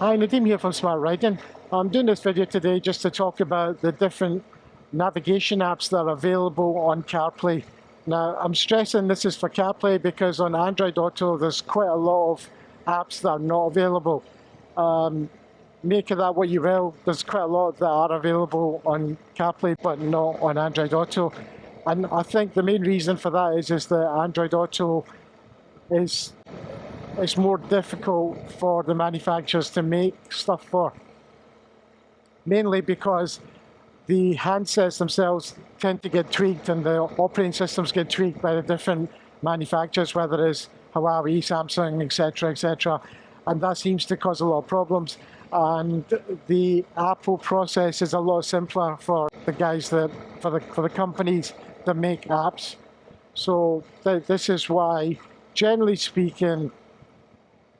Hi, Nadeem here from Smart Riding. I'm doing this video today just to talk about the different navigation apps that are available on CarPlay. Now, I'm stressing this is for CarPlay because on Android Auto there's quite a lot of apps that are not available. Make of that what you will, there's quite a lot that are available on CarPlay but not on Android Auto. And I think the main reason for that is that Android Auto is it's more difficult for the manufacturers to make stuff for. Mainly because the handsets themselves tend to get tweaked and the operating systems get tweaked by the different manufacturers, whether it's Huawei, Samsung, etc., etc. And that seems to cause a lot of problems. And the Apple process is a lot simpler for the guys for the companies that make apps. So this is why, generally speaking,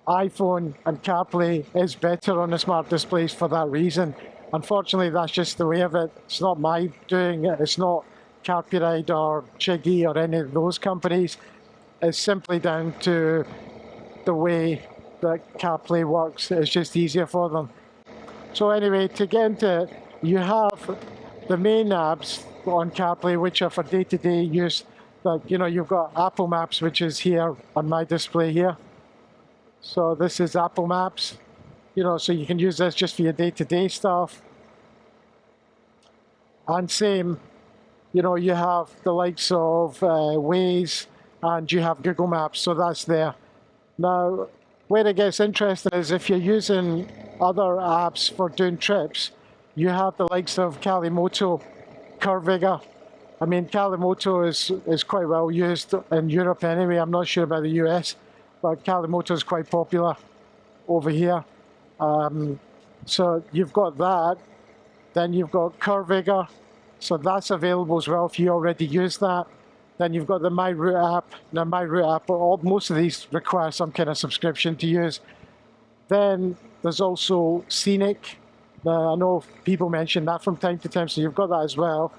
iPhone and CarPlay is better on the smart displays for that reason. Unfortunately, that's just the way of it. It's not my doing it. It's not CarPlay or Chiggy or any of those companies. It's simply down to the way that CarPlay works. It's just easier for them. So anyway, to get into it, you have the main apps on CarPlay, which are for day-to-day use. Like, you know, you've got Apple Maps, which is here on my display here. So this is Apple Maps, you know, so you can use this just for your day-to-day stuff. And same, you know, you have the likes of Waze and you have Google Maps, so that's there. Now, where it gets interesting is if you're using other apps for doing trips, you have the likes of Calimoto, Curviga. I mean, Calimoto is quite well used in Europe anyway. I'm not sure about the US. But Calimoto is quite popular over here. So you've got that. Then you've got Curviga. So that's available as well if you already use that. Then you've got the My Route app. Now My Route app, most of these require some kind of subscription to use. Then there's also Scenic. I know people mention that from time to time, so you've got that as well.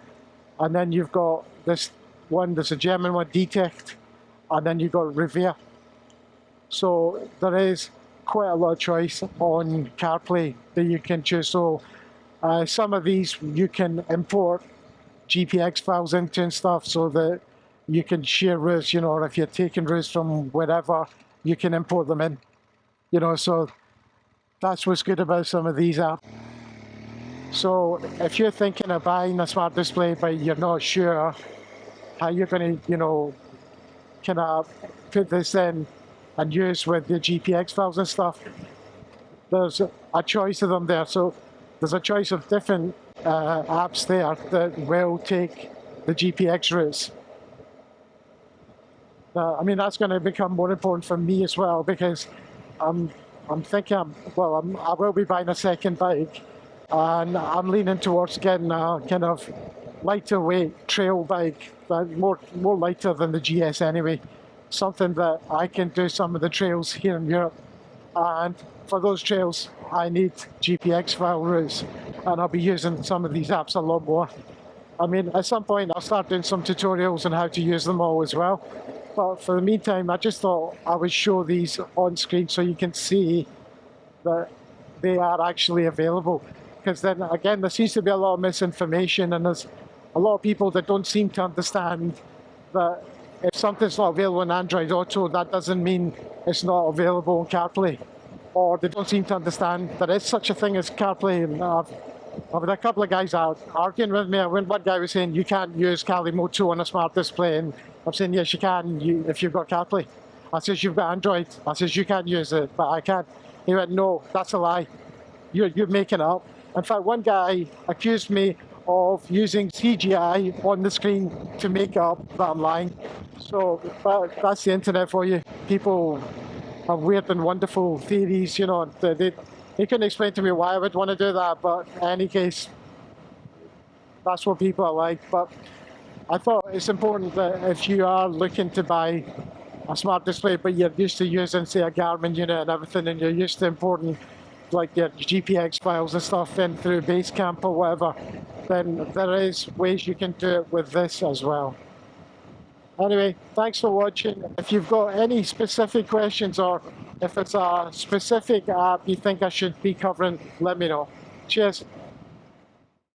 And then you've got this one, there's a German one, Detect. And then you've got Revere. So there is quite a lot of choice on CarPlay that you can choose. So some of these you can import GPX files into and stuff so that you can share routes, you know, or if you're taking routes from wherever, you can import them in. You know, so that's what's good about some of these apps. So if you're thinking of buying a smart display but you're not sure how you're going to, you know, kind of put this in and use with the GPX files and stuff, there's a choice of them there. So there's a choice of different apps there that will take the GPX routes. I mean, that's going to become more important for me as well because I'm thinking, I will be buying a second bike and I'm leaning towards getting a kind of lighter weight trail bike, more lighter than the GS anyway. Something that I can do some of the trails here in Europe, and for those trails I need GPX file routes, and I'll be using some of these apps a lot more. I mean, at some point I'll start doing some tutorials on how to use them all as well, but for the meantime I just thought I would show these on screen so you can see that they are actually available, because then again there seems to be a lot of misinformation and there's a lot of people that don't seem to understand that if something's not available on Android Auto, that doesn't mean it's not available on CarPlay. Or they don't seem to understand that there's such a thing as CarPlay. And I've had a couple of guys out arguing with me. When one guy was saying, you can't use Calimoto on a smart display. And I'm saying, yes, you can if you've got CarPlay. I says, you've got Android. I says, you can't use it, but I can. He went, no, that's a lie. You're making it up. In fact, one guy accused me of using CGI on the screen to make up that I'm lying. So that's the internet for you. People have weird and wonderful theories, you know. They couldn't explain to me why I would want to do that, but in any case, that's what people are like. But I thought it's important that if you are looking to buy a smart display, but you're used to using, say, a Garmin unit and everything, and you're used to importing like your GPX files and stuff in through Basecamp or whatever, then there is ways you can do it with this as well. Anyway, thanks for watching. If you've got any specific questions or If it's a specific app you think I should be covering, let me know. Cheers.